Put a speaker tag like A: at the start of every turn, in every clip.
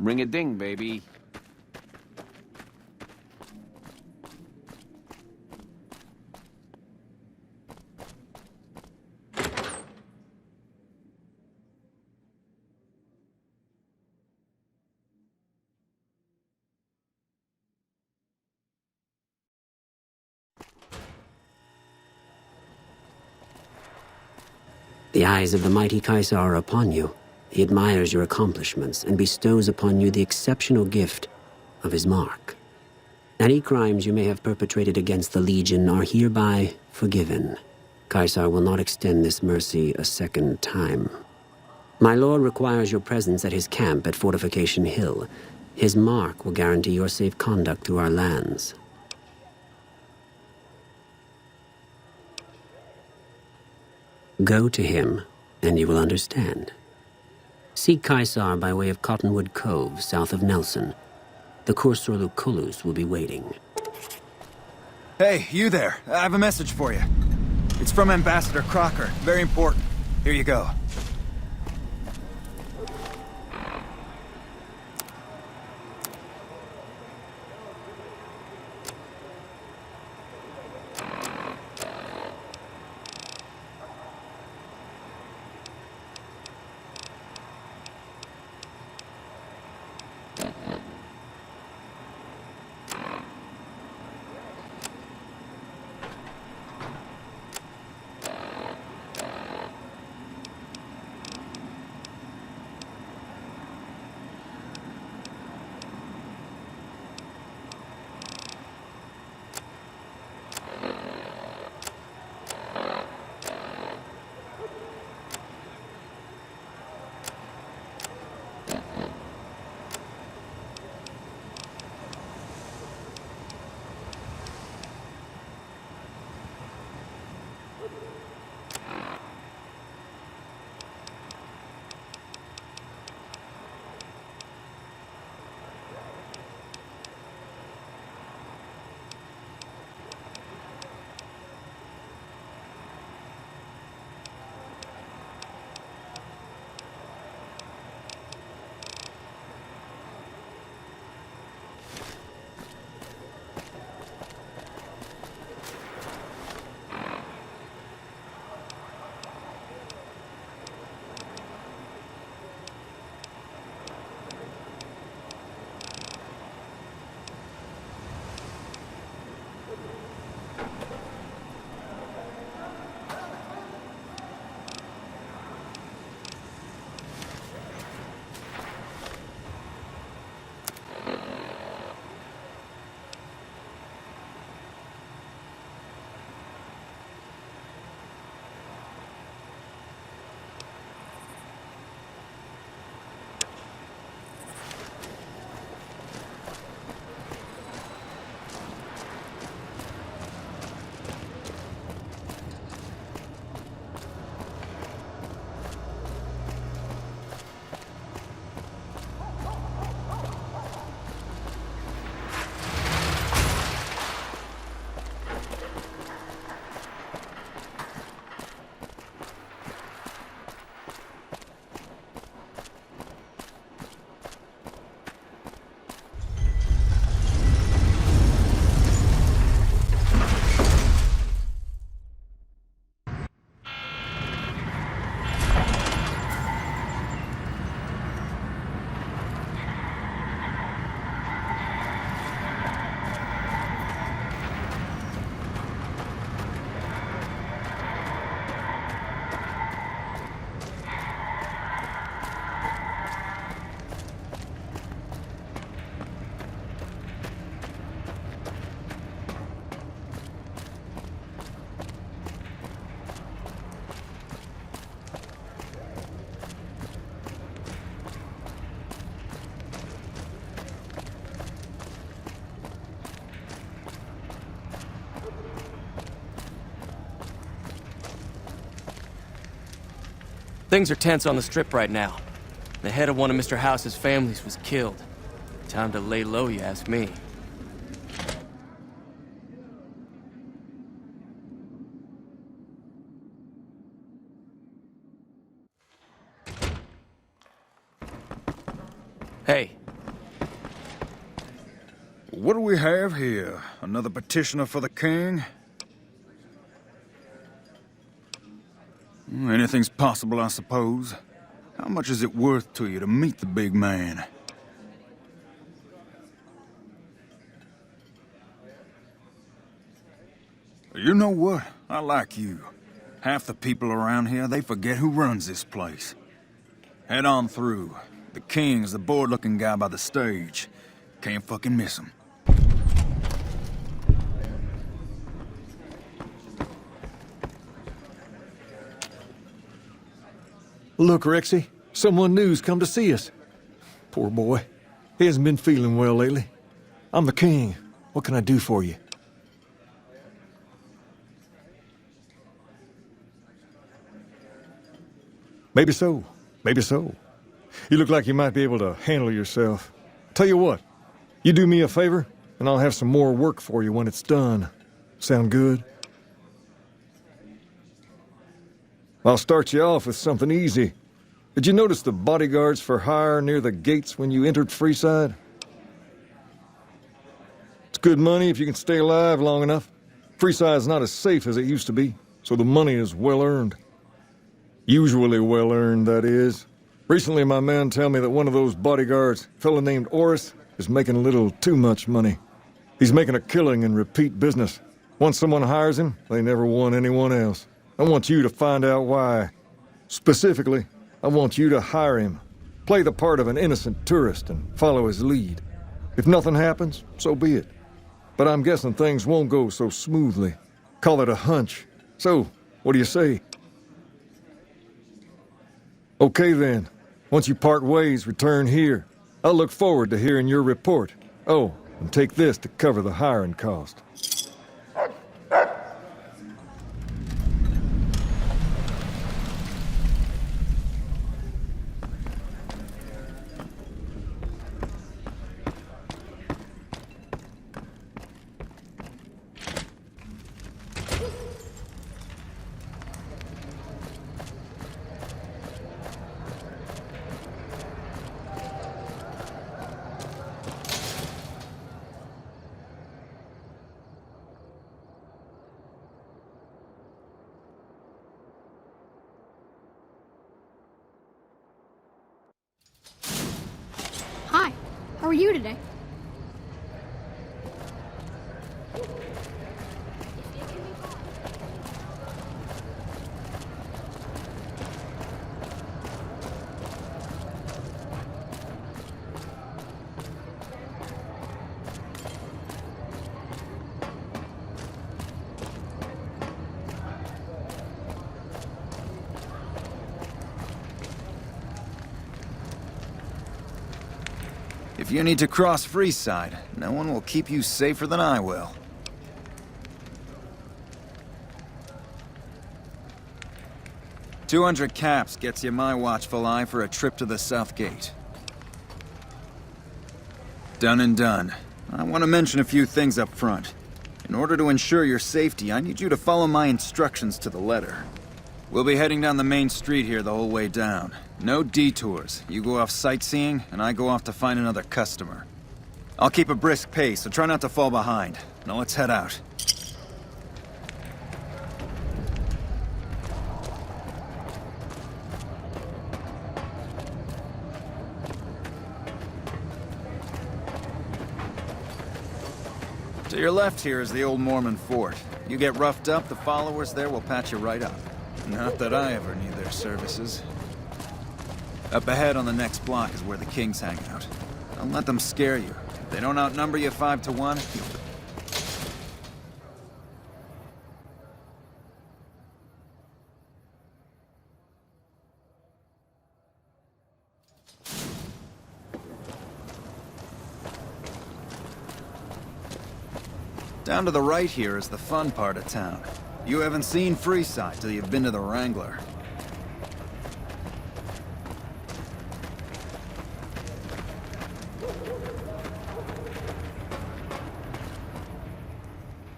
A: Ring-a-ding, baby.
B: The eyes of the mighty Caesar are upon you. He admires your accomplishments and bestows upon you the exceptional gift of his mark. Any crimes you may have perpetrated against the Legion are hereby forgiven. Caesar will not extend this mercy a second time. My lord requires your presence at his camp at Fortification Hill. His mark will guarantee your safe conduct through our lands. Go to him, and you will understand. Seek Caesar by way of Cottonwood Cove, south of Nelson. The Cursor Lucullus will be waiting.
C: Hey, you there. I have a message for you. It's from Ambassador Crocker. Very important. Here you go.
D: Things are tense on the Strip right now. The head of one of Mr. House's families was killed. Time to lay low, you ask me. Hey,
C: do we have here? Another petitioner for the king? Anything's possible, I suppose. How much is it worth to you to meet the big man? You know what? I like you. Half the people around here, they forget who runs this place. Head on through. The king's the bored-looking guy by the stage. Can't fucking miss him.
A: Look, Rexy, someone new's come to see us. Poor boy. He hasn't been feeling well lately. I'm the king. What can I do for you? Maybe so. Maybe so. You look like you might be able to handle yourself. Tell you what, you do me a favor, and I'll have some more work for you when it's done. Sound good? I'll start you off with something easy. Did you notice the bodyguards for hire near the gates when you entered Freeside? It's good money if you can stay alive long enough. Freeside's not as safe as it used to be, so the money is well earned. Usually well earned, that is. Recently, my man tell me that one of those bodyguards, a fellow named Oris, is making a little too much money. He's making a killing in repeat business. Once someone hires him, they never want anyone else. I want you to find out why. Specifically, I want you to hire him. Play the part of an innocent tourist and follow his lead. If nothing happens, so be it. But I'm guessing things won't go so smoothly. Call it a hunch. So, what do you say? Okay then. Once you part ways, return here. I'll look forward to hearing your report. Oh, and take this to cover the hiring cost.
E: Hi, how are you today?
C: If you need to cross Freeside, no one will keep you safer than I will. $200 caps gets you my watchful eye for a trip to the South Gate. Done and done. I want to mention a few things up front. In order to ensure your safety, I need you to follow my instructions to the letter. We'll be heading down the main street here the whole way down. No detours. You go off sightseeing, and I go off to find another customer. I'll keep a brisk pace, so try not to fall behind. Now let's head out. To your left here is the old Mormon fort. You get roughed up, the followers there will patch you right up. Not that I ever need their services. Up ahead on the next block is where the kings hang out. Don't let them scare you. If they don't outnumber you 5 to 1, you'll... Down to the right here is the fun part of town. You haven't seen Freeside till you've been to the Wrangler.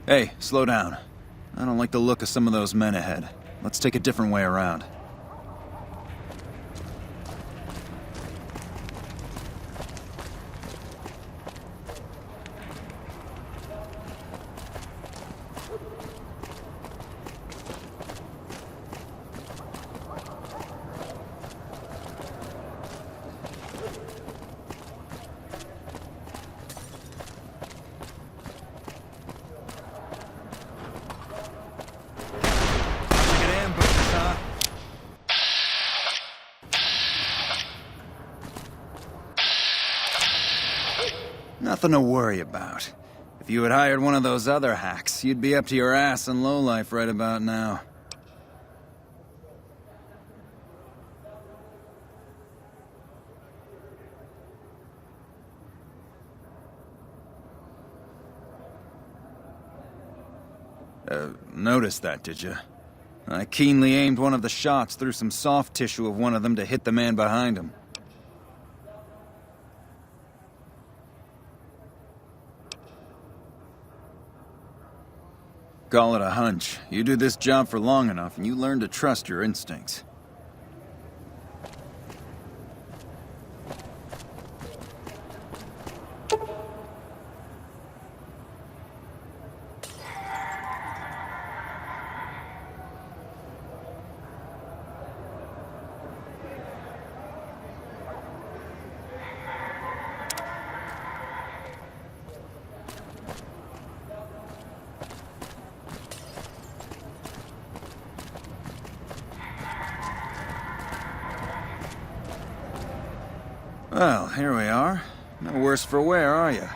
C: Hey, slow down. I don't like the look of some of those men ahead. Let's take a different way around. Nothing to worry about. If you had hired one of those other hacks, you'd be up to your ass in lowlife right about now. Noticed that, did you? I keenly aimed one of the shots through some soft tissue of one of them to hit the man behind him. Call it a hunch. You do this job for long enough and you learn to trust your instincts. Well, here we are. No worse for wear, are you?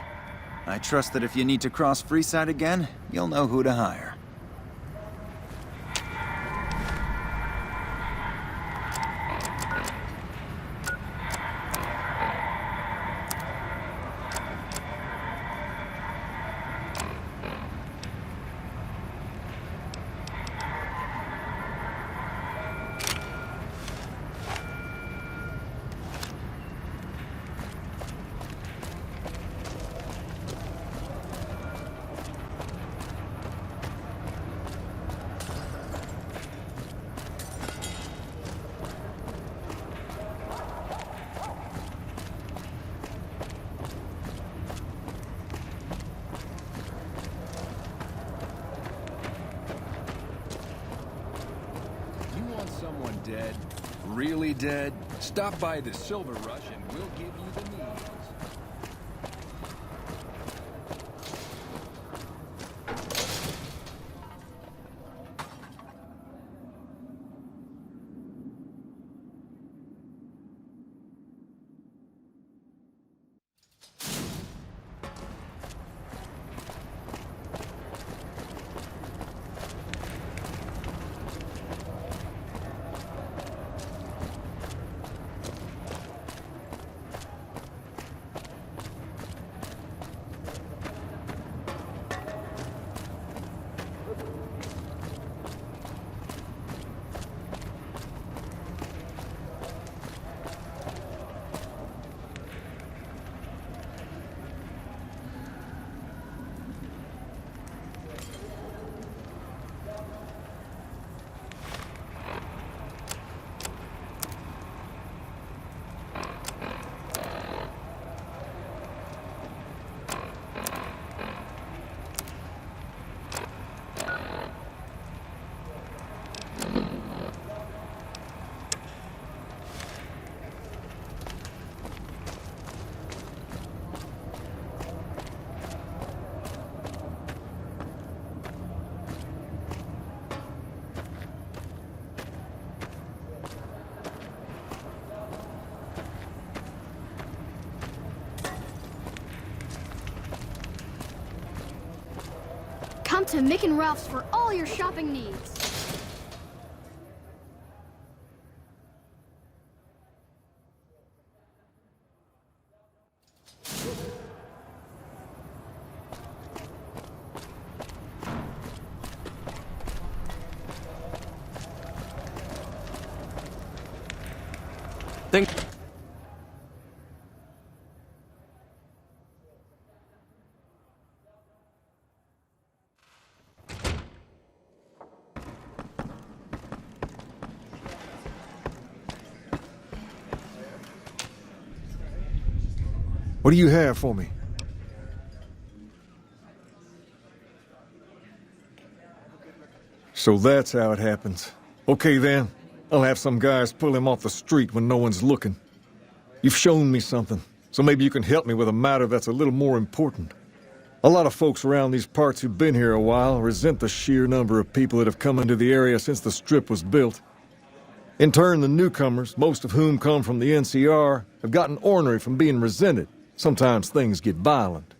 C: I trust that if you need to cross Freeside again, you'll know who to hire.
F: Someone dead? Really dead? Stop by the Silver Rush and we'll give you the news.
E: Come to Mick and Ralph's for all your shopping needs.
D: Think.
A: What do you have for me? So that's how it happens. Okay then, I'll have some guys pull him off the street when no one's looking. You've shown me something, so maybe you can help me with a matter that's a little more important. A lot of folks around these parts who've been here a while resent the sheer number of people that have come into the area since the Strip was built. In turn, the newcomers, most of whom come from the NCR, have gotten ornery from being resented. Sometimes things get violent.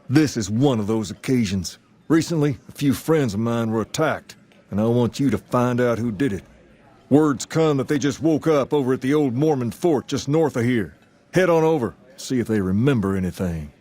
A: This is one of those occasions. Recently, a few friends of mine were attacked, and I want you to find out who did it. Word's come that they just woke up over at the old Mormon fort just north of here. Head on over, see if they remember anything.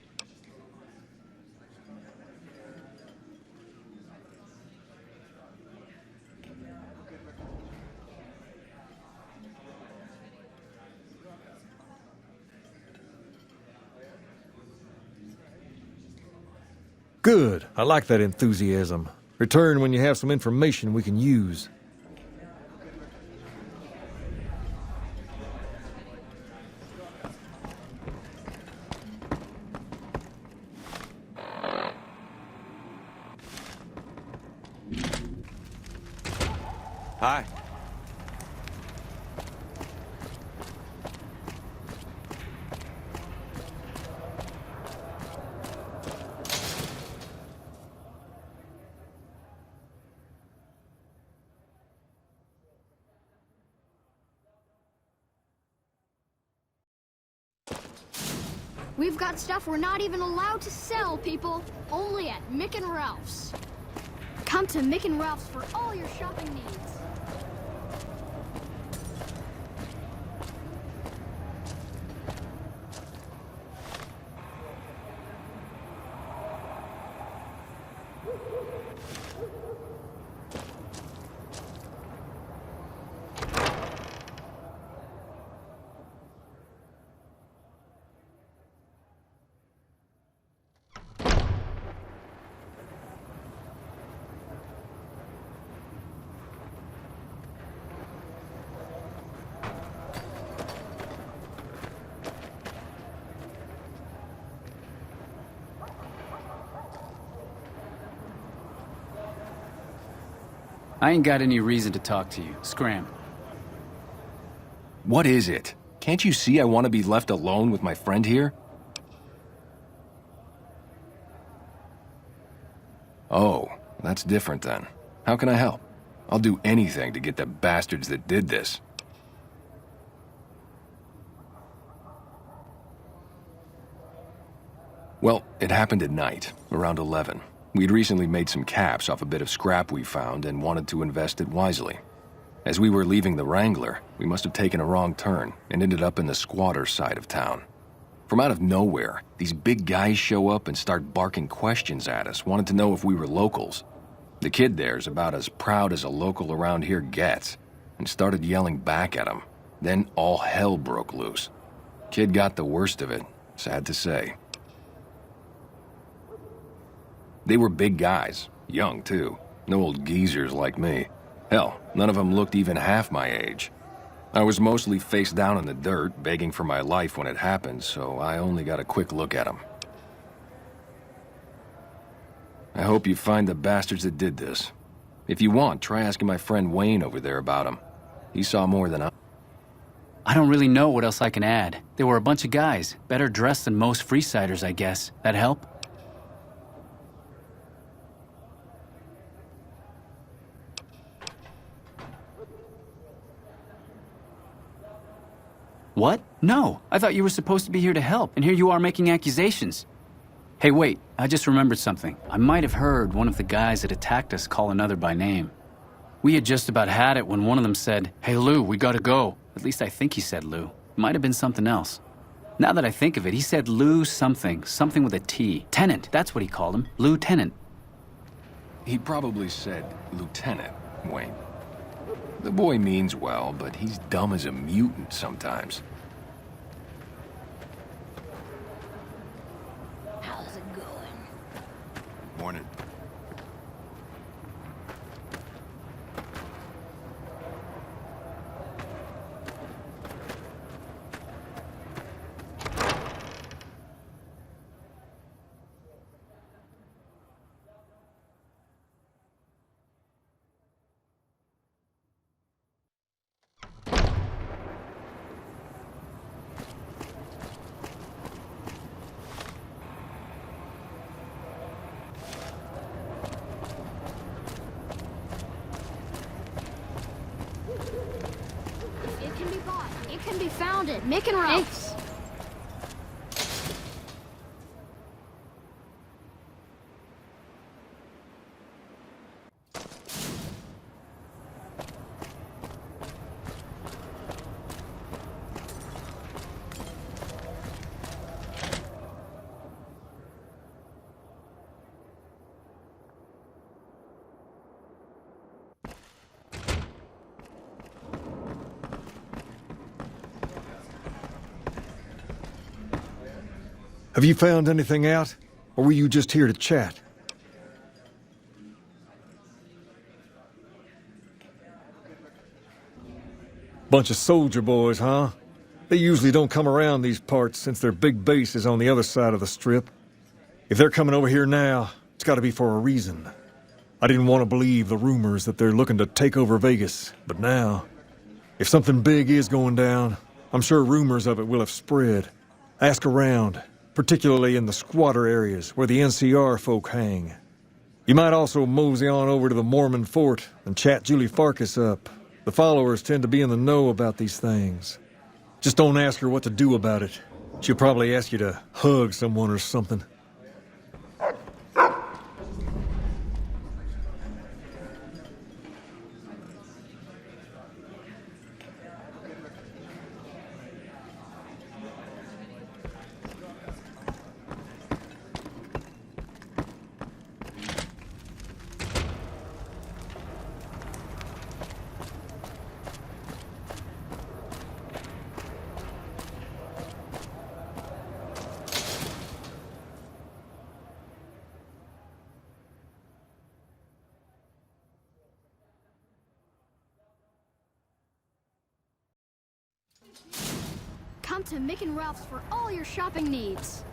A: Good. I like that enthusiasm. Return when you have some information we can use.
D: Hi.
E: We've got stuff we're not even allowed to sell, people. Only at Mick and Ralph's. Come to Mick and Ralph's for all your shopping needs.
G: I ain't got any reason to talk to you. Scram.
F: What is it? Can't you see I want to be left alone with my friend here? Oh, that's different then. How can I help? I'll do anything to get the bastards that did this. Well, it happened at night, around 11. We'd recently made some caps off a bit of scrap we found and wanted to invest it wisely. As we were leaving the Wrangler, we must have taken a wrong turn and ended up in the squatter side of town. From out of nowhere, these big guys show up and start barking questions at us, wanted to know if we were locals. The kid there's about as proud as a local around here gets, and started yelling back at him. Then all hell broke loose. Kid got the worst of it, sad to say. They were big guys, young too, no old geezers like me. Hell, none of them looked even half my age. I was mostly face down in the dirt, begging for my life when it happened, so I only got a quick look at them. I hope you find the bastards that did this. If you want, try asking my friend Wayne over there about them. He saw more than
G: I don't really know what else I can add. They were a bunch of guys, better dressed than most Freesiders, I guess. That help? What? No, I thought you were supposed to be here to help, and here you are making accusations. Hey, wait, I just remembered something. I might have heard one of the guys that attacked us call another by name. We had just about had it when one of them said, "Hey Lou, we gotta go." At least I think he said Lou. It might have been something else. Now that I think of it, he said Lou something with a T. Tennant, that's what he called him, Lou Tennant.
F: He probably said Lieutenant, Wayne. The boy means well, but he's dumb as a mutant sometimes.
E: How's it going?
F: Morning.
E: It can be bought. It can be found at Mick and Ralph's.
A: Have you found anything out? Or were you just here to chat? Bunch of soldier boys, huh? They usually don't come around these parts since their big base is on the other side of the strip. If they're coming over here now, it's gotta be for a reason. I didn't want to believe the rumors that they're looking to take over Vegas, but now, if something big is going down, I'm sure rumors of it will have spread. Ask around, particularly in the squatter areas where the NCR folk hang. You might also mosey on over to the Mormon fort and chat Julie Farkas up. The followers tend to be in the know about these things. Just don't ask her what to do about it. She'll probably ask you to hug someone or something.
E: Come to Mick and Ralph's for all your shopping needs.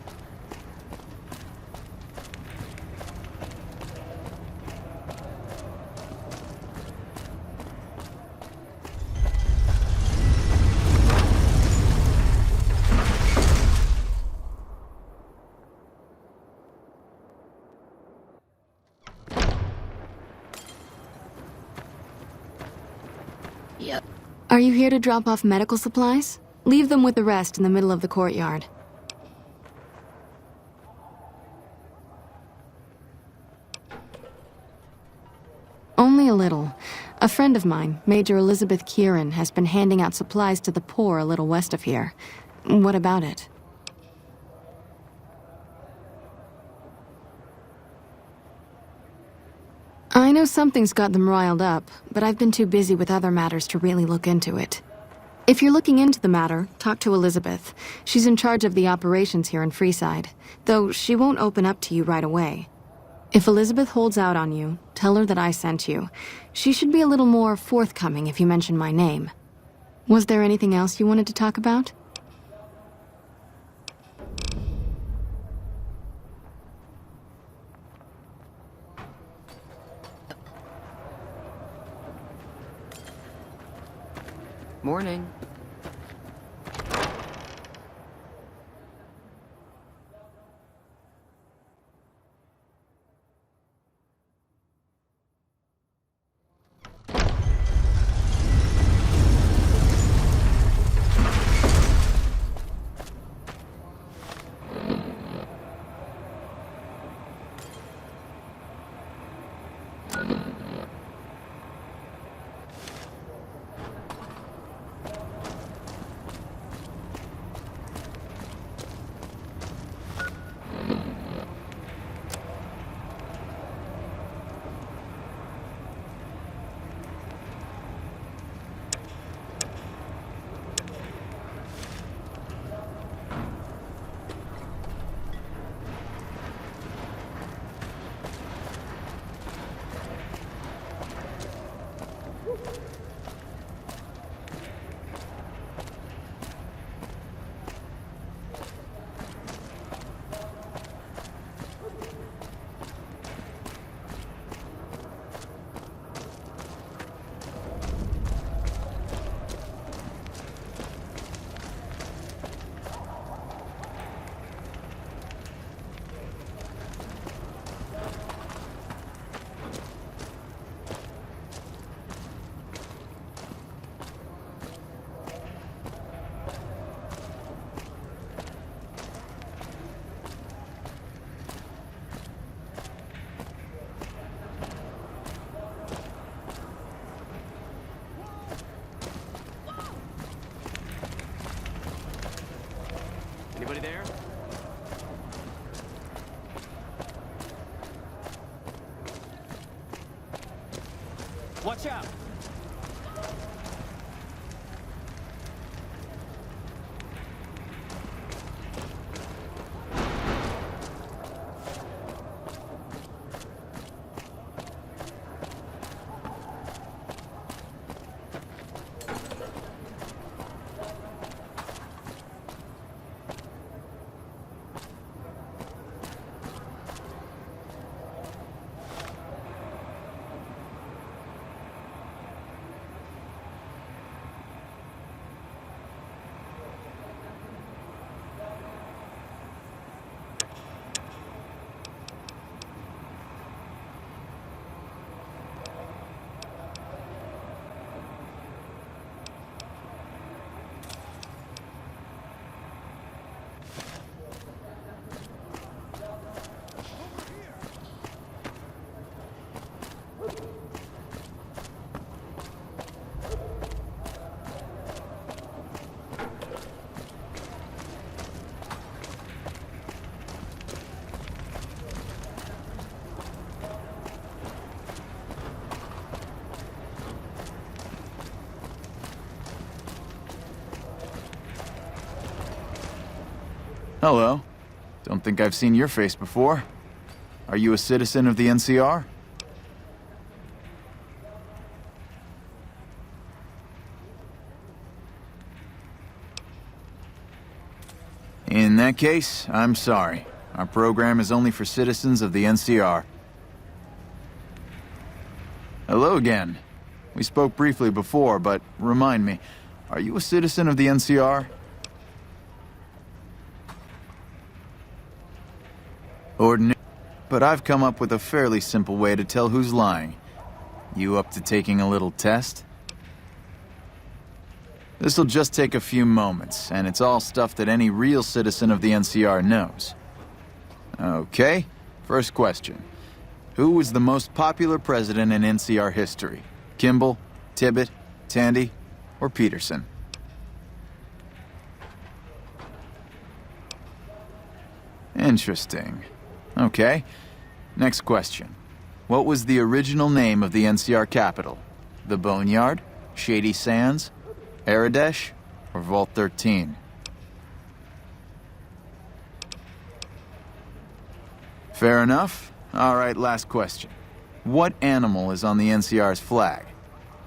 H: Yep. Are you here to drop off medical supplies? Leave them with the rest in the middle of the courtyard. Only a little. A friend of mine, Major Elizabeth Kieran, has been handing out supplies to the poor a little west of here. What about it? I know something's got them riled up, but I've been too busy with other matters to really look into it. If you're looking into the matter, talk to Elizabeth. She's in charge of the operations here in Freeside, though she won't open up to you right away. If Elizabeth holds out on you, tell her that I sent you. She should be a little more forthcoming if you mention my name. Was there anything else you wanted to talk about?
D: Morning. Anybody there? Watch out!
I: Hello. Don't think I've seen your face before. Are you a citizen of the NCR? In that case, I'm sorry. Our program is only for citizens of the NCR. Hello again. We spoke briefly before, but remind me, are you a citizen of the NCR? Ordinary. But I've come up with a fairly simple way to tell who's lying. You up to taking a little test? This'll just take a few moments, and it's all stuff that any real citizen of the NCR knows. Okay, first question. Who was the most popular president in NCR history? Kimball, Tibbet, Tandy, or Peterson? Interesting. Okay, next question. What was the original name of the NCR capital? The Boneyard, Shady Sands, Aradesh, or Vault 13? Fair enough. All right, last question. What animal is on the NCR's flag?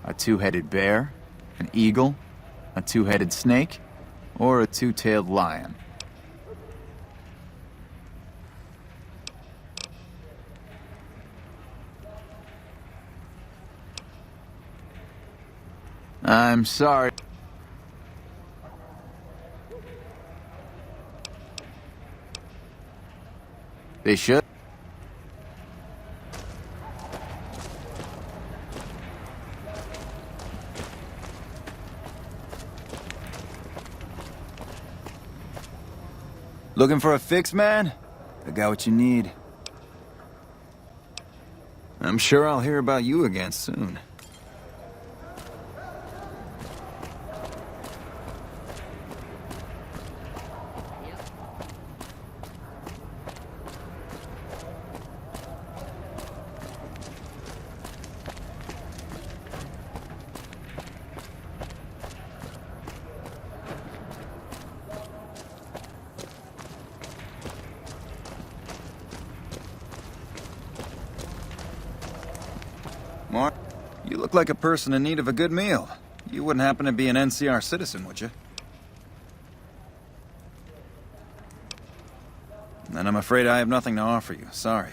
I: A two-headed bear, an eagle, a two-headed snake, or a two-tailed lion? I'm sorry. They should.
C: Looking for a fix, man? I got what you need. I'm sure I'll hear about you again soon. Mark, you look like a person in need of a good meal. You wouldn't happen to be an NCR citizen, would you? Then I'm afraid I have nothing to offer you. Sorry.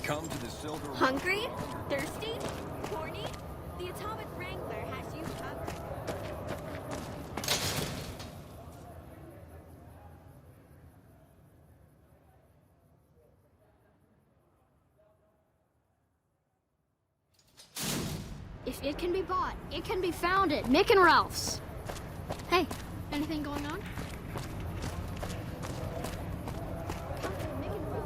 A: Come to the Silver...
J: Hungry? Thirsty? Horny? The Atomic Wrangler has you covered.
E: If it can be bought, it can be found at Mick and Ralph's. Hey, anything going on? Come to Mick and Ralph's.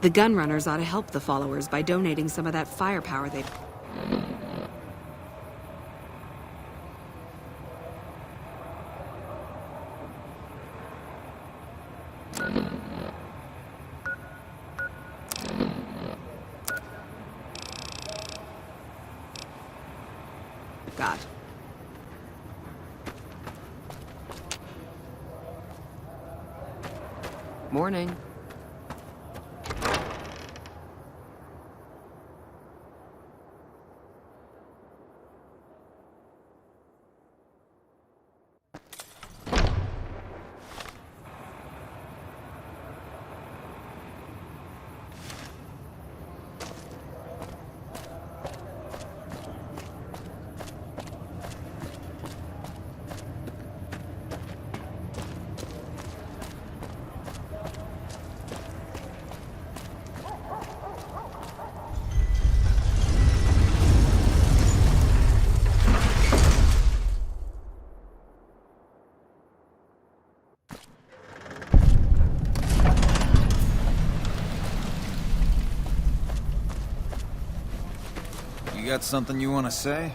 K: The gunrunners ought to help the followers by donating some of that firepower they... got.
L: Morning.
C: You got something you want to say?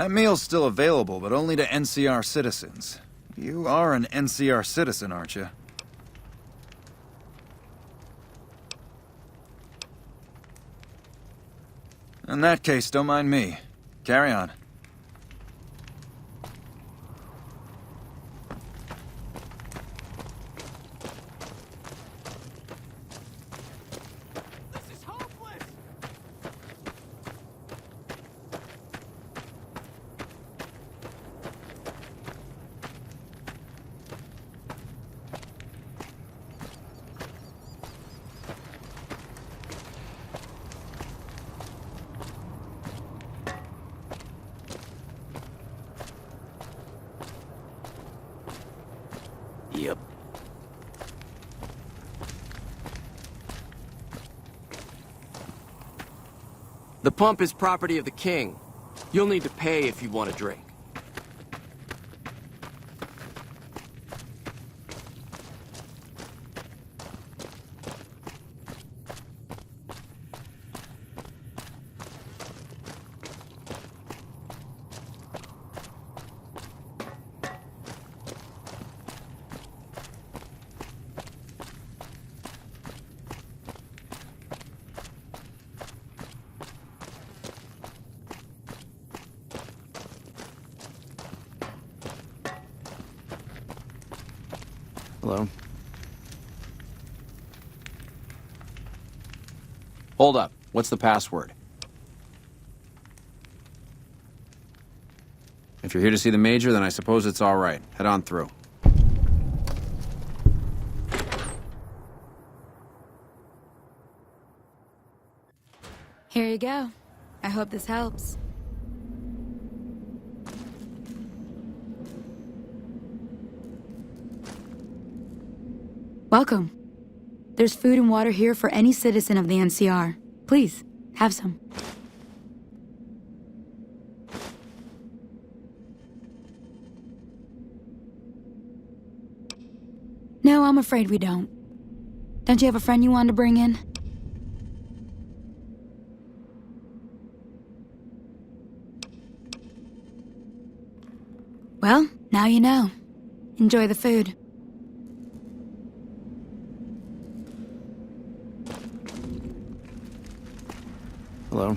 C: That meal's still available, but only to NCR citizens. You are an NCR citizen, aren't you? In that case, don't mind me. Carry on.
G: Yep.
D: The pump is property of the king. You'll need to pay if you want a drink.
L: Hello? Hold up. What's the password? If you're here to see the Major, then I suppose it's all right. Head on through.
J: Here you go. I hope this helps. Welcome. There's food and water here for any citizen of the NCR. Please, have some. No, I'm afraid we don't. Don't you have a friend you wanted to bring in? Well, now you know. Enjoy the food.
L: Hello?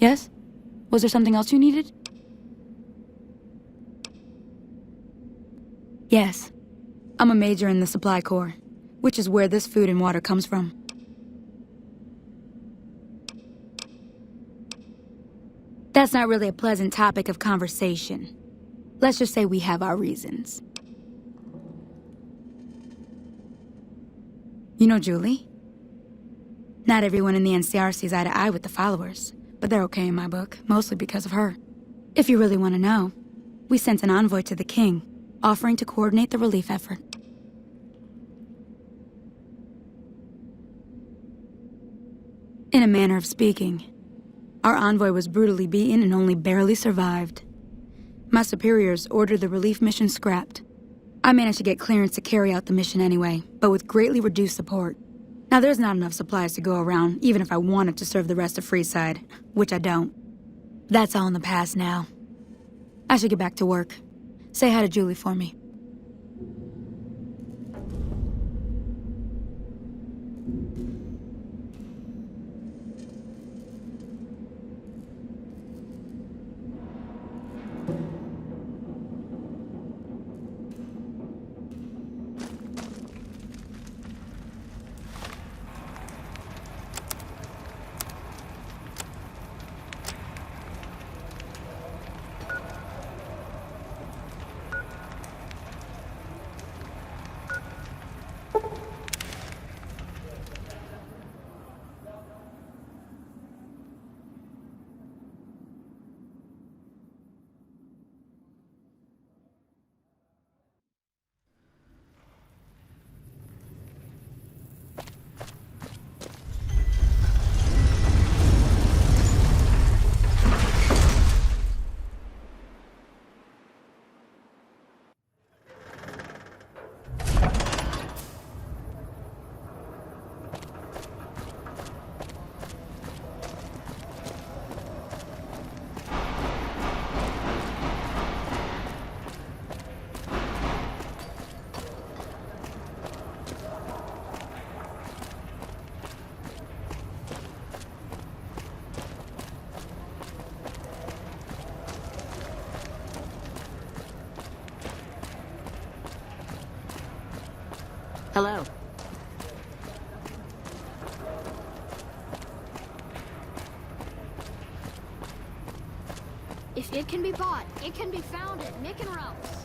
J: Yes? Was there something else you needed? Yes. I'm a major in the Supply Corps, which is where this food and water comes from. That's not really a pleasant topic of conversation. Let's just say we have our reasons. You know Julie? Not everyone in the NCR sees eye to eye with the followers, but they're okay in my book, mostly because of her. If you really want to know, we sent an envoy to the king, offering to coordinate the relief effort. In a manner of speaking, our envoy was brutally beaten and only barely survived. My superiors ordered the relief mission scrapped. I managed to get clearance to carry out the mission anyway, but with greatly reduced support. Now, there's not enough supplies to go around, even if I wanted to serve the rest of Freeside, which I don't. That's all in the past now. I should get back to work. Say hi to Julie for me.
K: Hello.
E: If it can be bought, it can be found at Mick and Ralph's.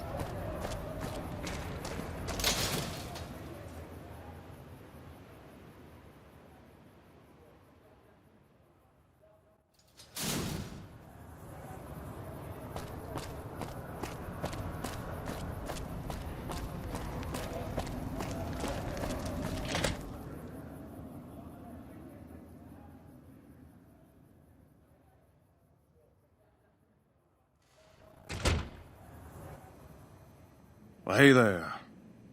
C: Well, hey there.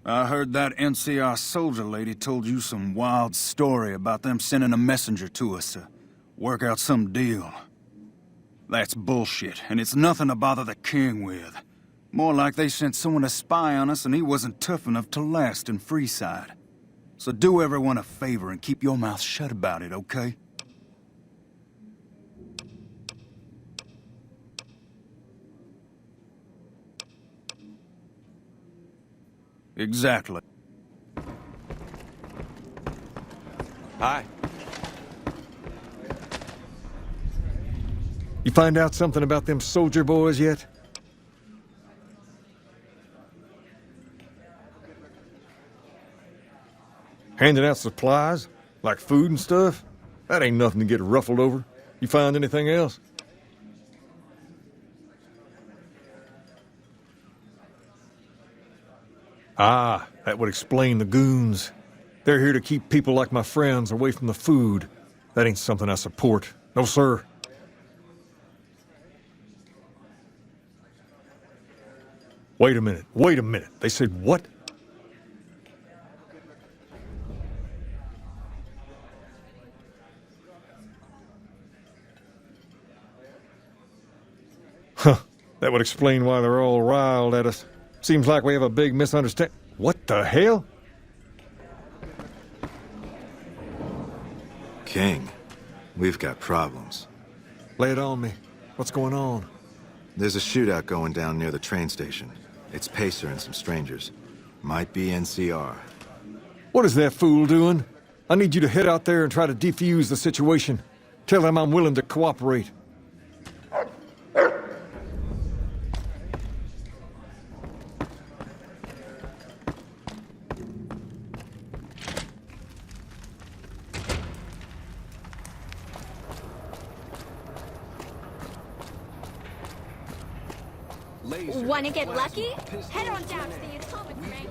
C: I heard that NCR soldier lady told you some wild story about them sending a messenger to us to work out some deal. That's bullshit, and it's nothing to bother the king with. More like they sent someone to spy on us and he wasn't tough enough to last in Freeside. So do everyone a favor and keep your mouth shut about it, okay? Exactly.
D: Hi.
A: You find out something about them soldier boys yet? Handing out supplies? Like food and stuff? That ain't nothing to get ruffled over. You find anything else? Ah, that would explain the goons. They're here to keep people like my friends away from the food. That ain't something I support. No, sir. Wait a minute. They said what? Huh. That would explain why they're all riled at us. Seems like we have a big misunderstanding. What the hell?
M: King, we've got problems.
A: Lay it on me. What's going on?
M: There's a shootout going down near the train station. It's Pacer and some strangers. Might be NCR.
A: What is that fool doing? I need you to head out there and try to defuse the situation. Tell them I'm willing to cooperate.
E: Wanna get lucky? Head on down to the Atomic Ring.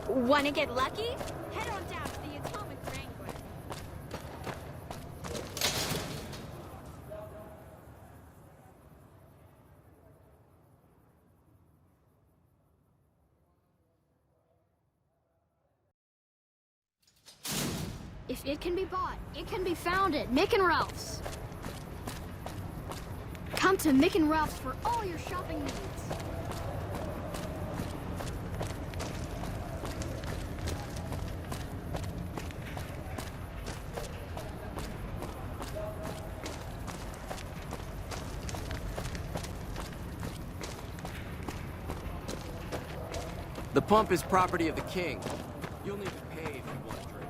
E: Wanna get lucky? Head on down to the Atomic Wrangler. If it can be bought, it can be found at Mick and Ralph's. Come to Mick and Ralph's for all your shopping needs.
D: The pump is property of the king. You'll need to pay if you want to drink.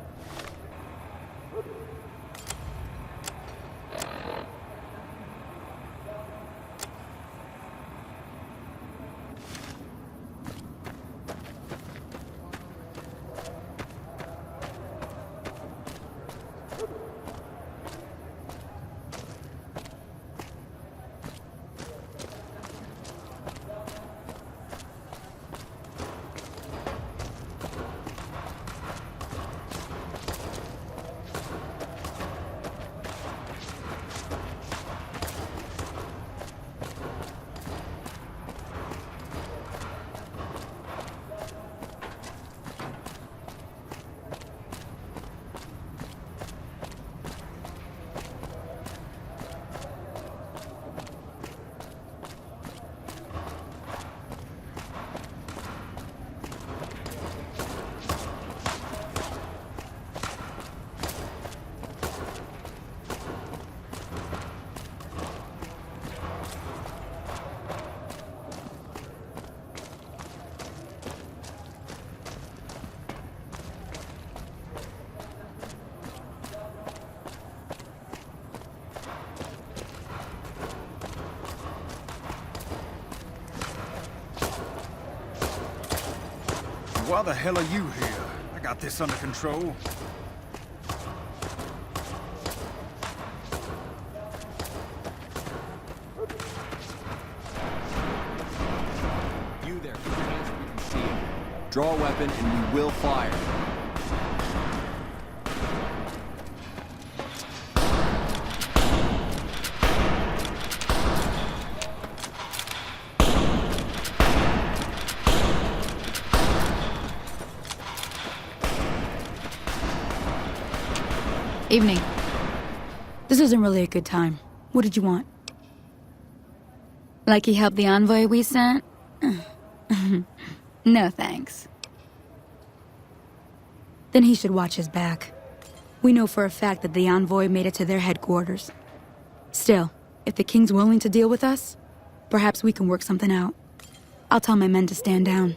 C: why the hell are you here? I got this under control.
L: You there, put your hands where we can see you. Draw a weapon and we will fire.
J: Evening. This isn't really a good time. What did you want? Like he helped the envoy we sent? No thanks. Then he should watch his back. We know for a fact that the envoy made it to their headquarters. Still, if the king's willing to deal with us, perhaps we can work something out. I'll tell my men to stand down.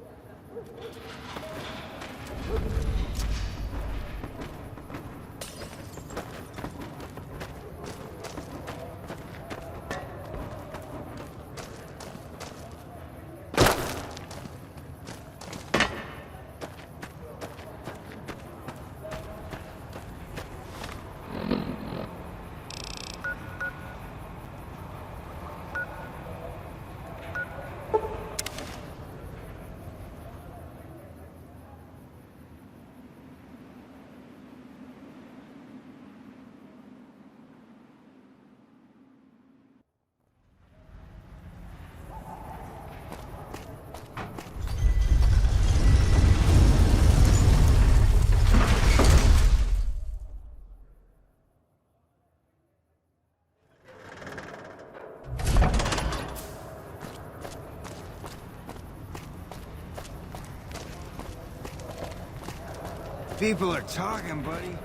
N: People are talking, buddy.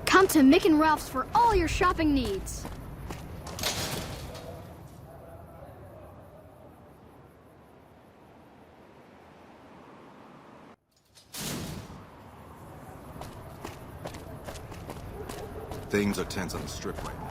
E: Come to Mick and Ralph's for all your shopping needs.
M: Things are tense on the strip right now.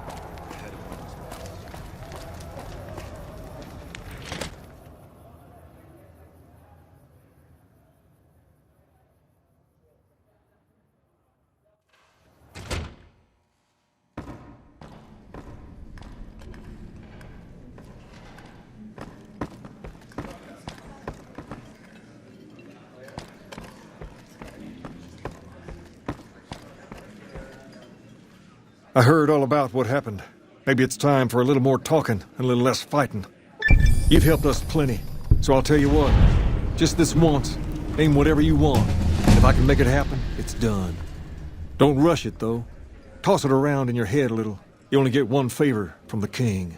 A: I heard all about what happened. Maybe it's time for a little more talking and a little less fighting. You've helped us plenty, so I'll tell you what. Just this once, aim whatever you want. If I can make it happen, it's done. Don't rush it, though. Toss it around in your head a little. You only get one favor from the king.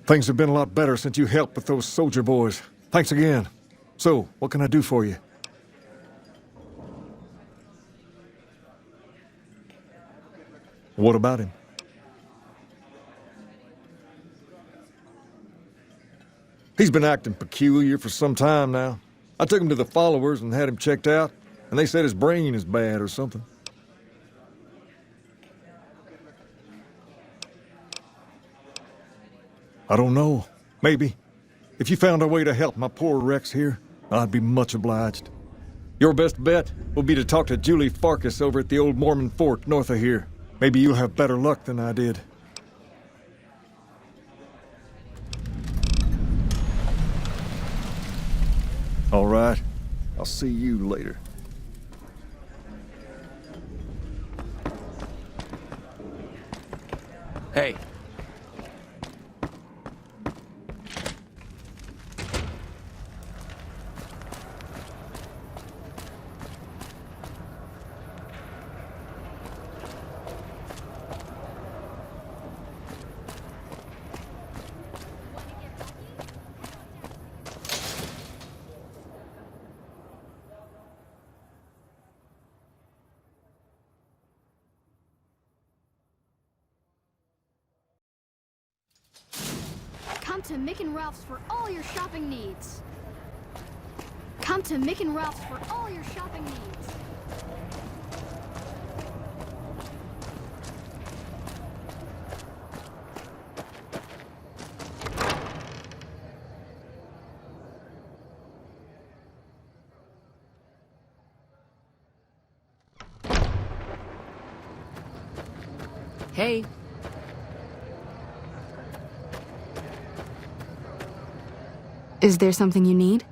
A: Things have been a lot better since you helped with those soldier boys. Thanks again. So, what can I do for you? What about him? He's been acting peculiar for some time now. I took him to the followers and had him checked out, and they said his brain is bad or something. I don't know. Maybe. If you found a way to help my poor Rex here, I'd be much obliged. Your best bet will be to talk to Julie Farkas over at the old Mormon fort north of here. Maybe you'll have better luck than I did. All right. I'll see you later.
D: Hey.
E: Come to Mick and Ralph's for all your shopping needs. Come to Mick and Ralph's for all your shopping needs.
K: Hey.
H: Is there something you need?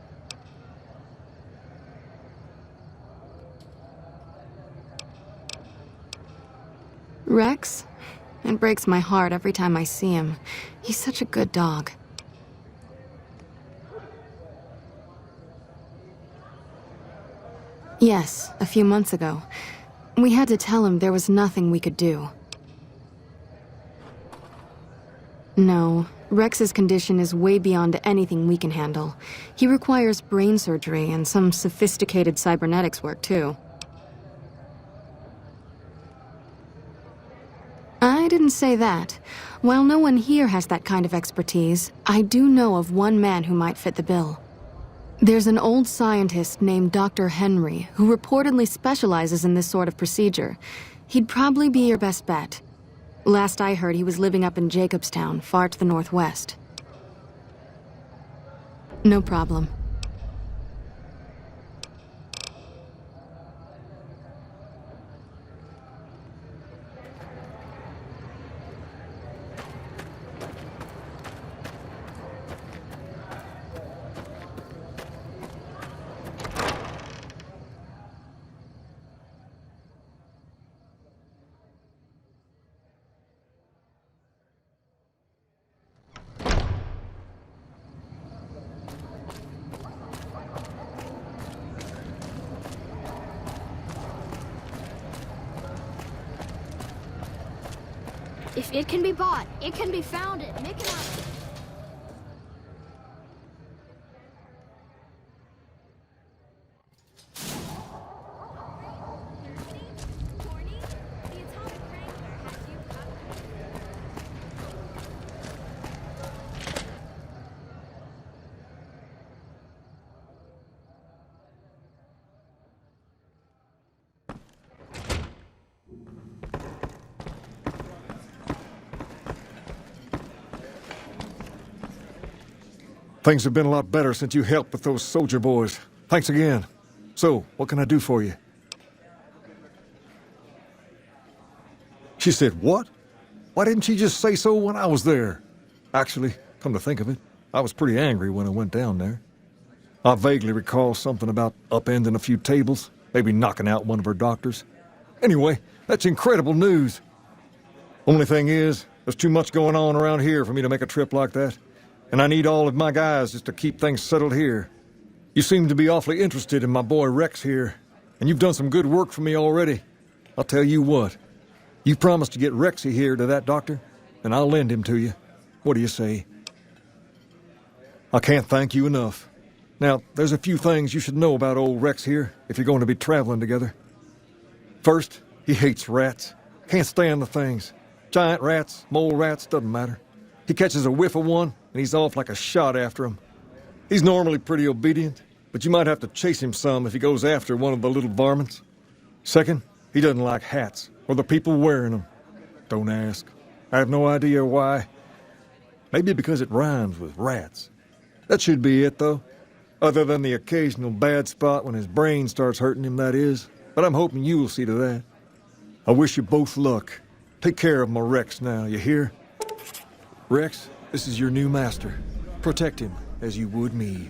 H: Rex? It breaks my heart every time I see him. He's such a good dog. Yes, a few months ago. We had to tell him there was nothing we could do. No, Rex's condition is way beyond anything we can handle. He requires brain surgery and some sophisticated cybernetics work, too. I didn't say that. While no one here has that kind of expertise, I do know of one man who might fit the bill. There's an old scientist named Dr. Henry who reportedly specializes in this sort of procedure. He'd probably be your best bet. Last I heard, he was living up in Jacobstown, far to the northwest. No problem.
E: If it can be bought, it can be found at Mick and Ralph's.
A: Things have been a lot better since you helped with those soldier boys. Thanks again. So, what can I do for you? She said, what? Why didn't she just say so when I was there? Actually, come to think of it, I was pretty angry when I went down there. I vaguely recall something about upending a few tables, maybe knocking out one of her doctors. Anyway, that's incredible news. Only thing is, there's too much going on around here for me to make a trip like that. And I need all of my guys just to keep things settled here. You seem to be awfully interested in my boy Rex here, and you've done some good work for me already. I'll tell you what, you promised to get Rexy here to that doctor, and I'll lend him to you. What do you say? I can't thank you enough. Now, there's a few things you should know about old Rex here if you're going to be traveling together. First, he hates rats. Can't stand the things. Giant rats, mole rats, doesn't matter. He catches a whiff of one, and he's off like a shot after him. He's normally pretty obedient, but you might have to chase him some if he goes after one of the little varmints. Second, he doesn't like hats, or the people wearing them. Don't ask. I have no idea why. Maybe because it rhymes with rats. That should be it, though. Other than the occasional bad spot when his brain starts hurting him, that is. But I'm hoping you will see to that. I wish you both luck. Take care of my Rex now, you hear? Rex, this is your new master. Protect him as you would me.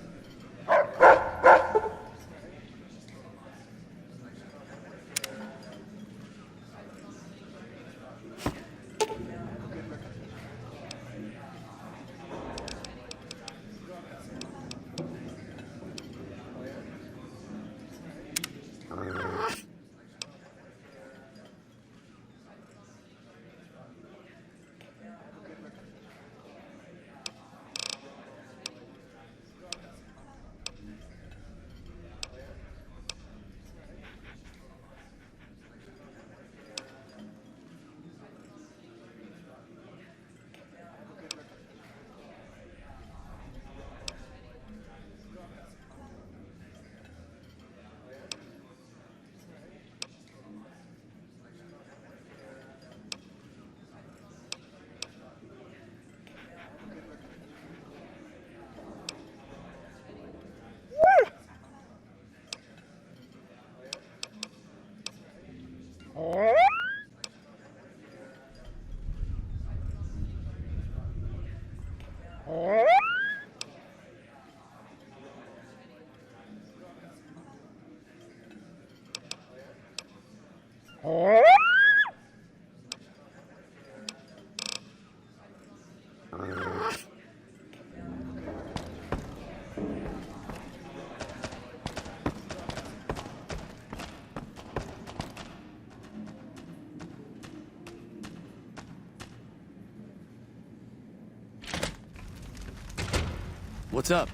D: What's up?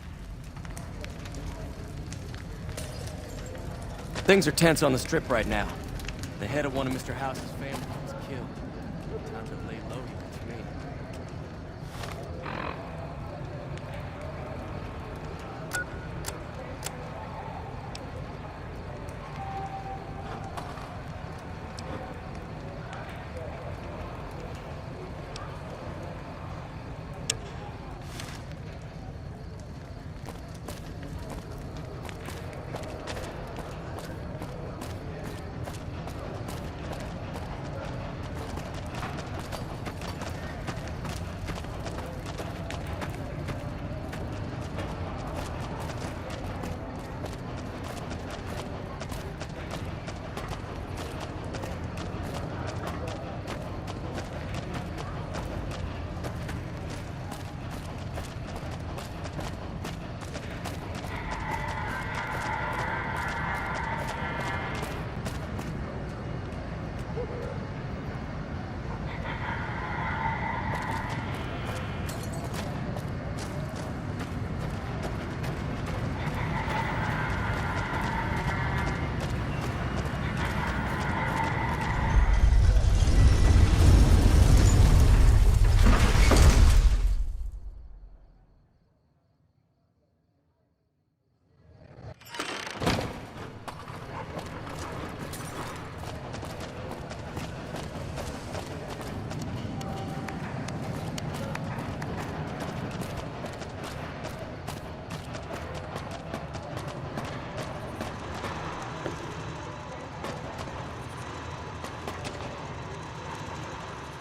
D: Things are tense on the Strip right now. The head of one of Mr. House's family was killed. Time to lay low, to me.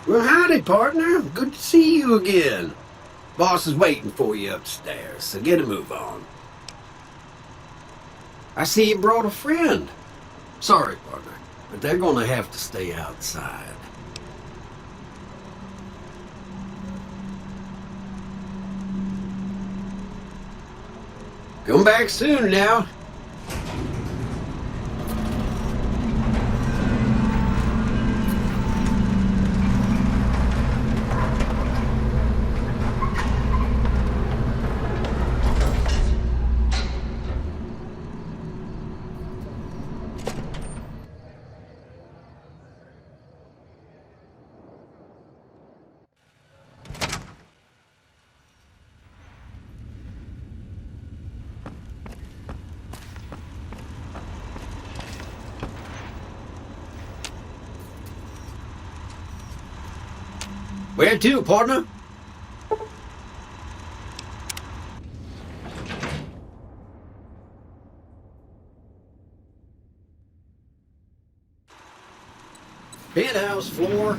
O: Well, howdy, partner. Good to see you again. Boss is waiting for you upstairs, so get a move on. I see you brought a friend. Sorry, partner, but they're gonna have to stay outside. Come back soon now. Where to, partner? Penthouse floor.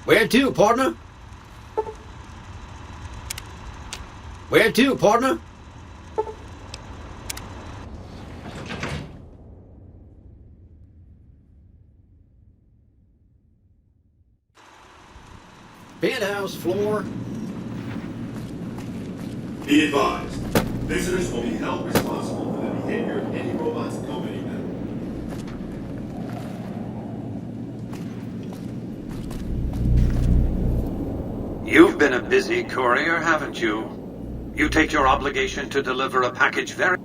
O: Where to, partner? Where to, partner? Penthouse floor.
P: Be advised, visitors will be held responsible for the behavior of any robots accompanying them.
Q: You've been a busy courier, haven't you? You take your obligation to deliver a package very...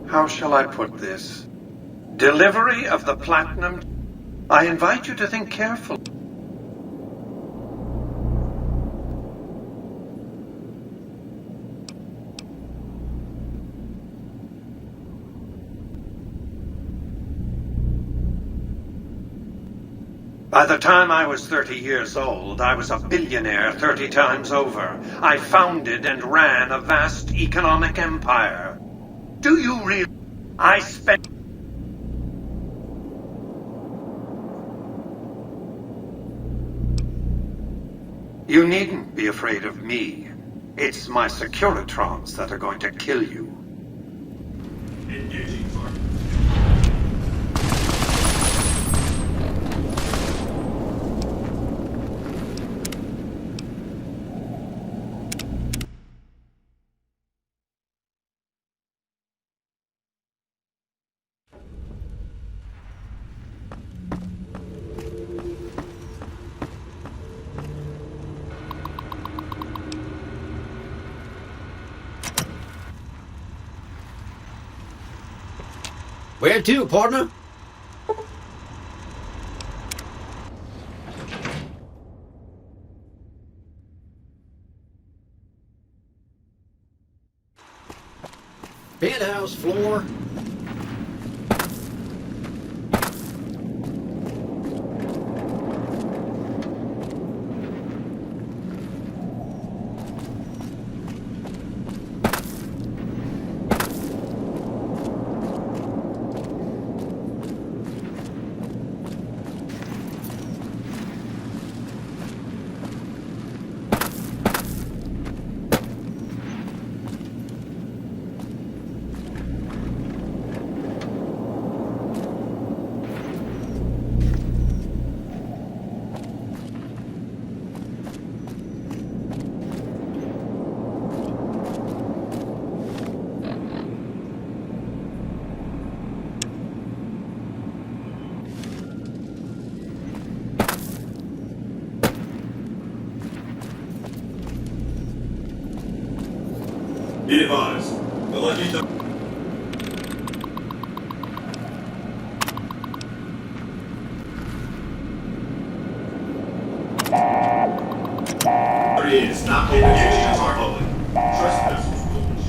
Q: How shall I put this? Delivery of the Platinum... I invite you to think carefully. By the time I was 30 years old, I was a billionaire 30 times over. I founded and ran a vast economic empire. Do you really... I spent... You needn't be afraid of me. It's my Securitrons that are going to kill you.
P: Engaging target.
O: Where to, partner? Penthouse floor.
P: Be advised. The Lucky Dog. Is not paying attention to our public. Trespassers will be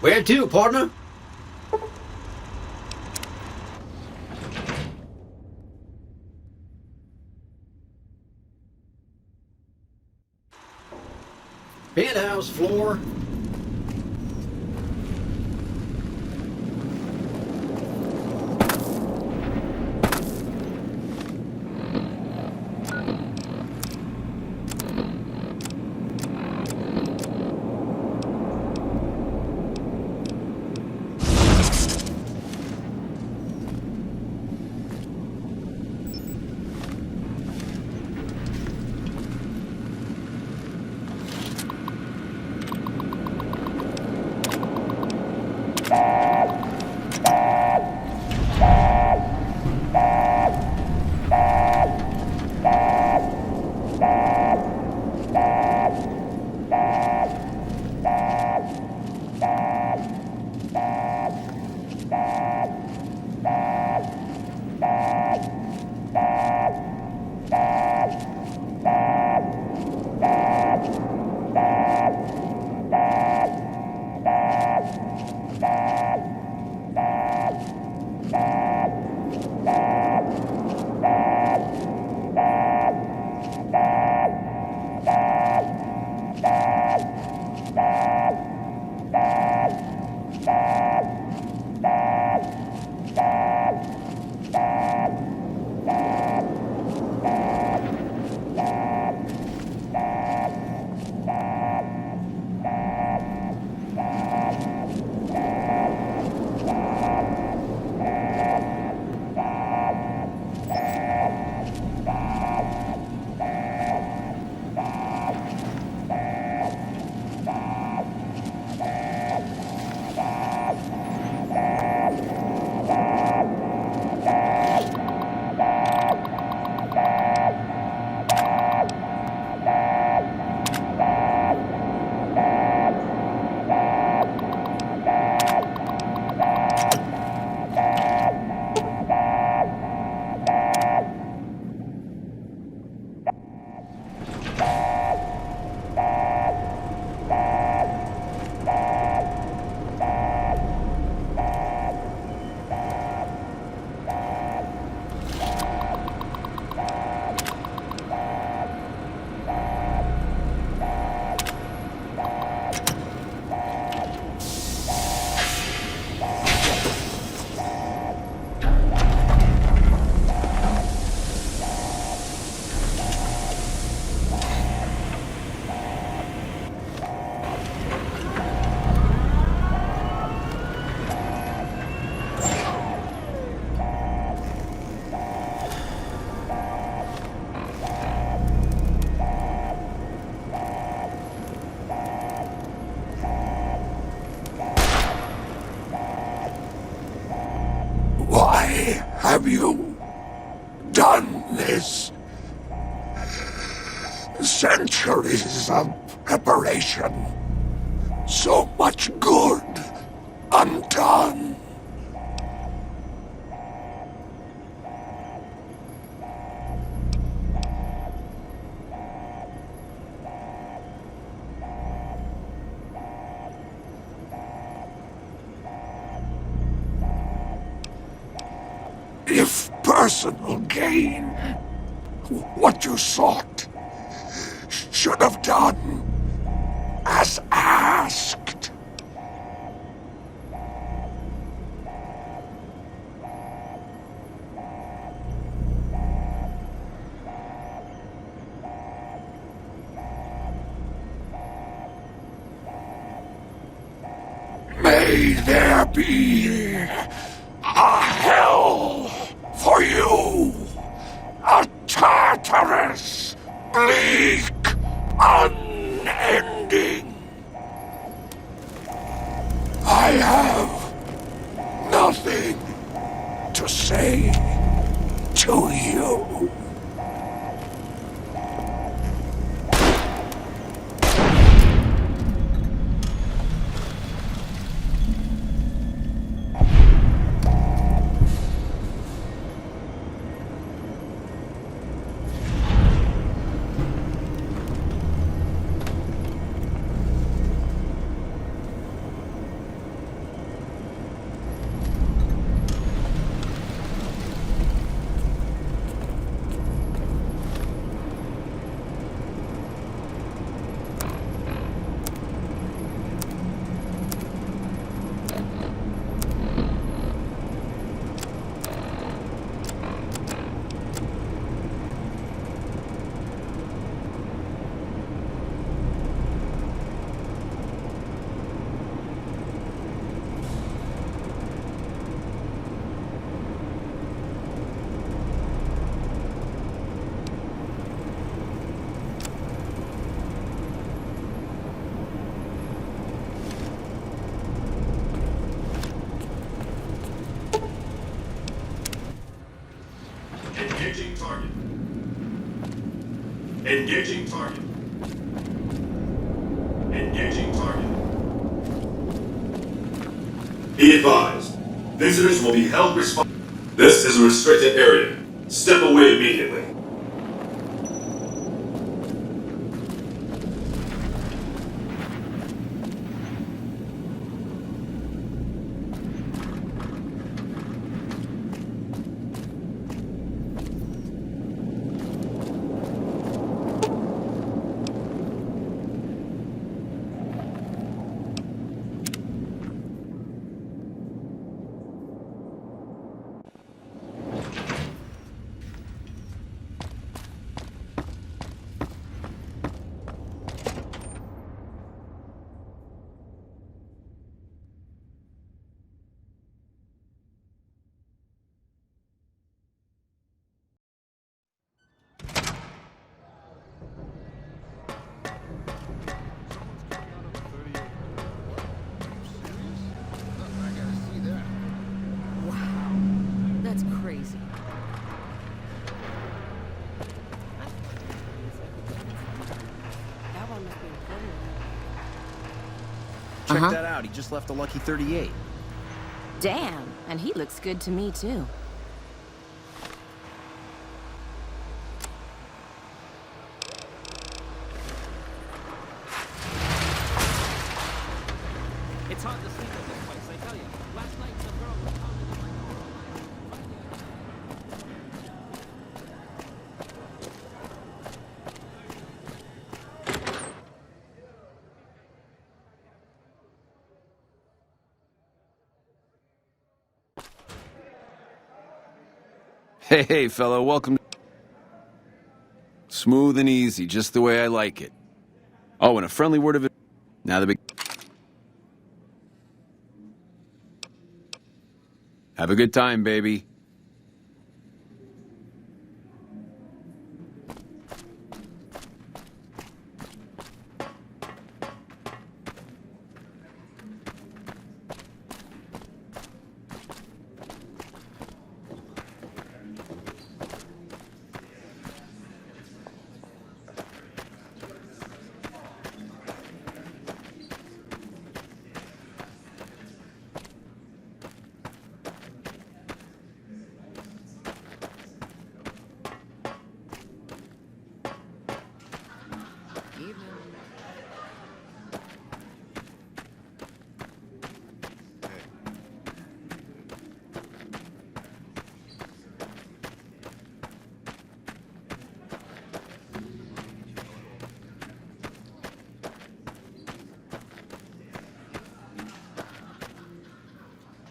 O: Where to, partner? Penthouse floor.
R: Have you done this? Centuries of preparation. So much good undone. If personal gain, what you sought, should have done as asked. May there be a hell for you, a Tartarus, bleak, unending. I have nothing to say to you.
P: Engaging target. Engaging target. Be advised, visitors will be held responsible. This is a restricted area. Step away immediately.
K: That's crazy. That one must be important.
L: Check that out. He just left a lucky 38.
S: Damn, and he looks good to me, too.
T: It's hard to sleep in this place, I tell you. Last night, some girl was pounding on my door.
L: Hey, fellow, welcome. Smooth and easy, just the way I like it. Oh, and a friendly word of it. Now the big. Have a good time, baby.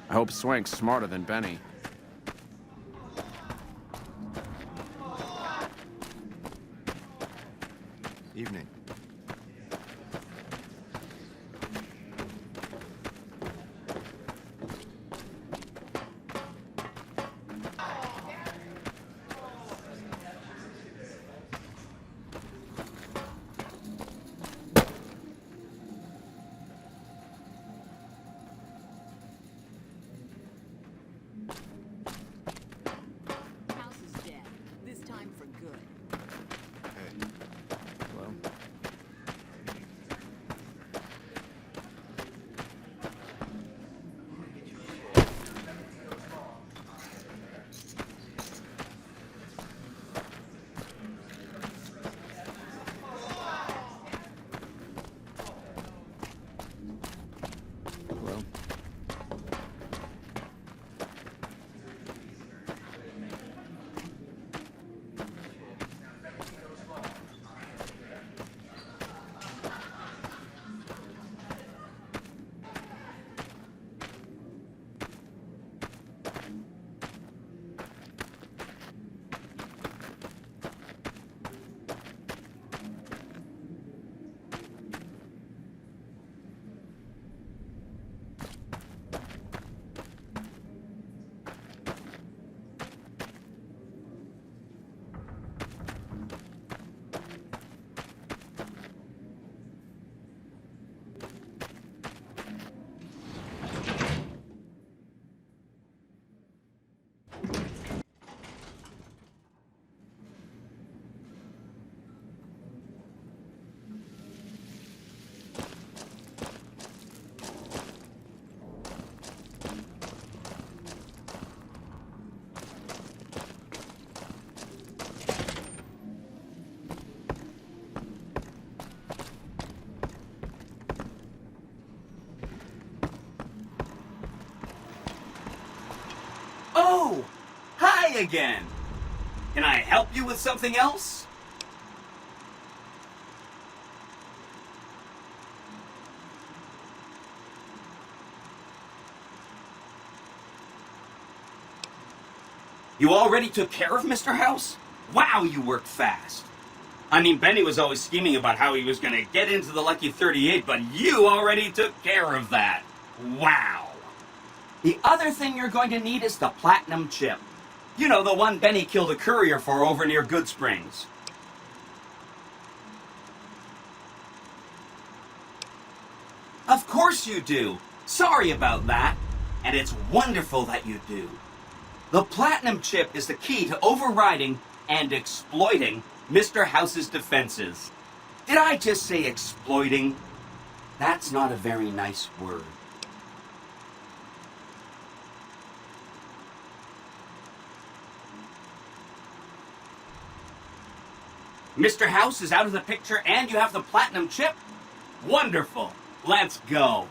L: I hope Swank's smarter than Benny.
M: Evening.
U: again. Can I help you with something else? You already took care of Mr. House? Wow, you worked fast. I mean, Benny was always scheming about how he was going to get into the Lucky 38, but you already took care of that. Wow. The other thing you're going to need is the platinum chip. You know, the one Benny killed a courier for over near Good Springs. Of course you do. Sorry about that. And it's wonderful that you do. The platinum chip is the key to overriding and exploiting Mr. House's defenses. Did I just say exploiting? That's not a very nice word. Mr. House is out of the picture and you have the platinum chip? Wonderful. Let's go.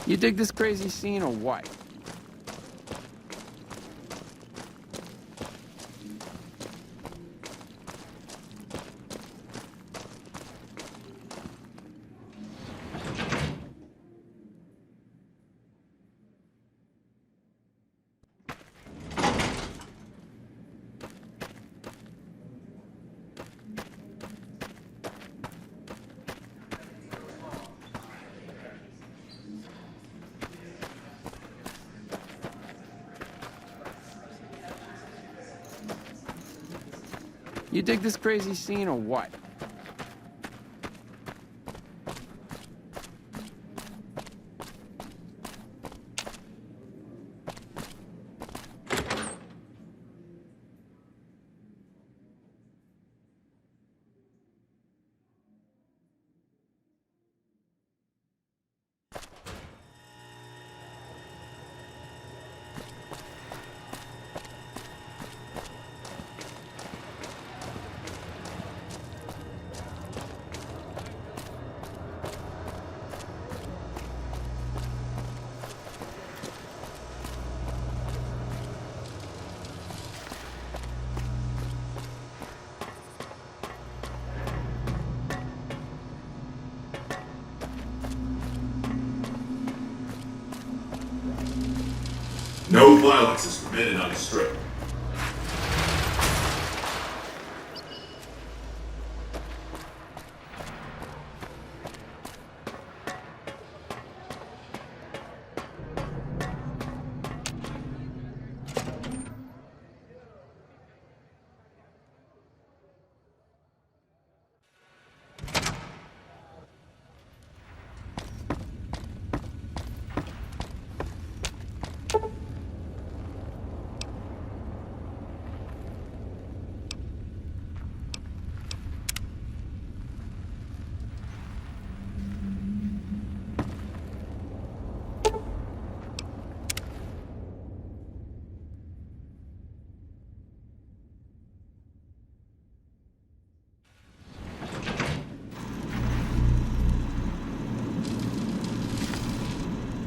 D: You dig this crazy scene or what? You dig this crazy scene or what?
P: No violence is permitted on the strip.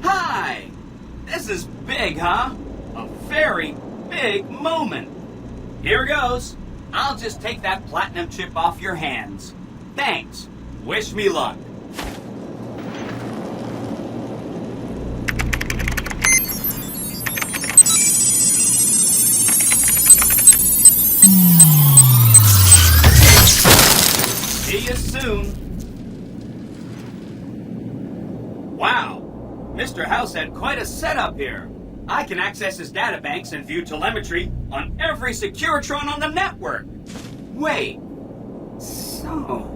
U: Hi! This is big, huh? A very big moment. Here goes. I'll just take that platinum chip off your hands. Thanks. Wish me luck. See you soon. Wow. Mr. House had quite a setup here. I can access his databanks and view telemetry on every Securitron on the network. Wait. So,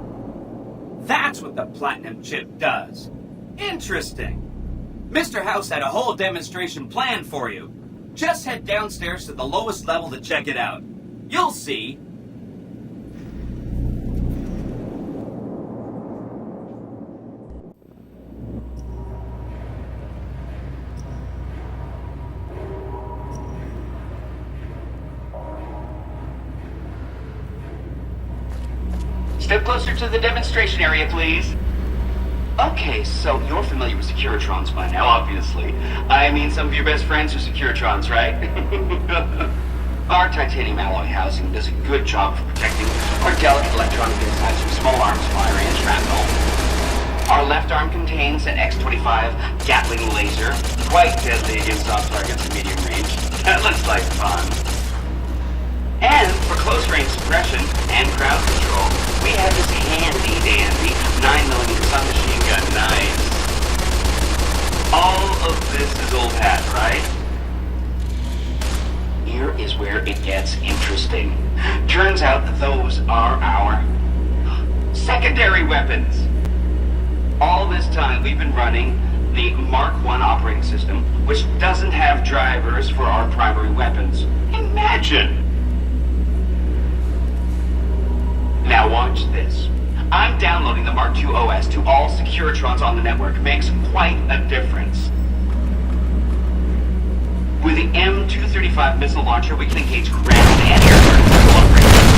U: that's what the platinum chip does. Interesting. Mr. House had a whole demonstration planned for you. Just head downstairs to the lowest level to check it out. You'll see.
B: Step closer to the demonstration area, please. Okay, so you're familiar with Securitrons by now, obviously. I mean, some of your best friends are Securitrons, right? Our titanium alloy housing does a good job of protecting our delicate electronic insides from small arms fire and shrapnel. Our left arm contains an X-25 Gatling laser, quite deadly against soft targets in medium range. That looks like fun. And for close-range suppression and crowd control, we have this handy-dandy 9mm submachine gun knife. All of this is old hat, right? Here is where it gets interesting. Turns out that those are our secondary weapons. All this time we've been running the Mark I operating system, which doesn't have drivers for our primary weapons. Imagine! Now watch this. I'm downloading the Mark II OS to all Securitrons on the network. Makes quite a difference. With the M235 missile launcher, we can engage ground and air upgrades.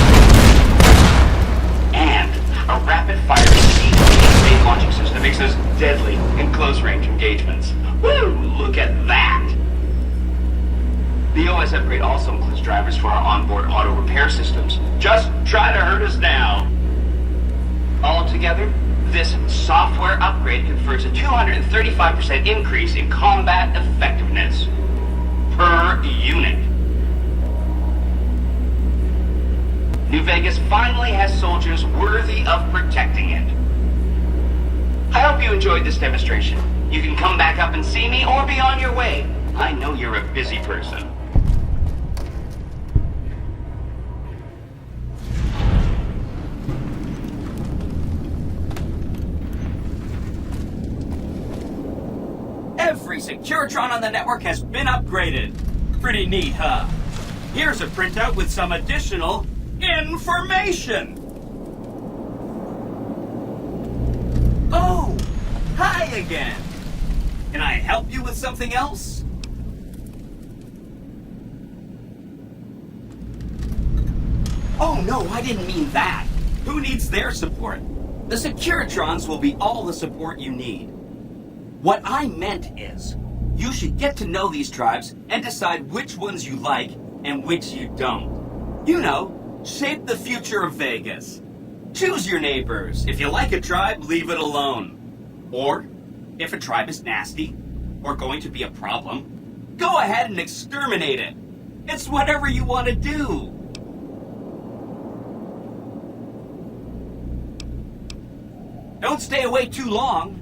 B: And a rapid-fire speed launching system makes us deadly in close-range engagements. Woo! Look at that! The OS upgrade also includes drivers for our onboard auto repair systems. Just try to hurt us now. Altogether, this software upgrade confers a 235% increase in combat effectiveness per unit. New Vegas finally has soldiers worthy of protecting it. I hope you enjoyed this demonstration. You can come back up and see me or be on your way. I know you're a busy person.
U: Every Securitron on the network has been upgraded. Pretty neat, huh? Here's a printout with some additional information. Oh, hi again. Can I help you with something else? Oh no, I didn't mean that. Who needs their support? The Securitrons will be all the support you need. What I meant is, you should get to know these tribes and decide which ones you like and which you don't. You know, shape the future of Vegas. Choose your neighbors. If you like a tribe, leave it alone. Or, if a tribe is nasty or going to be a problem, go ahead and exterminate it. It's whatever you want to do. Don't stay away too long.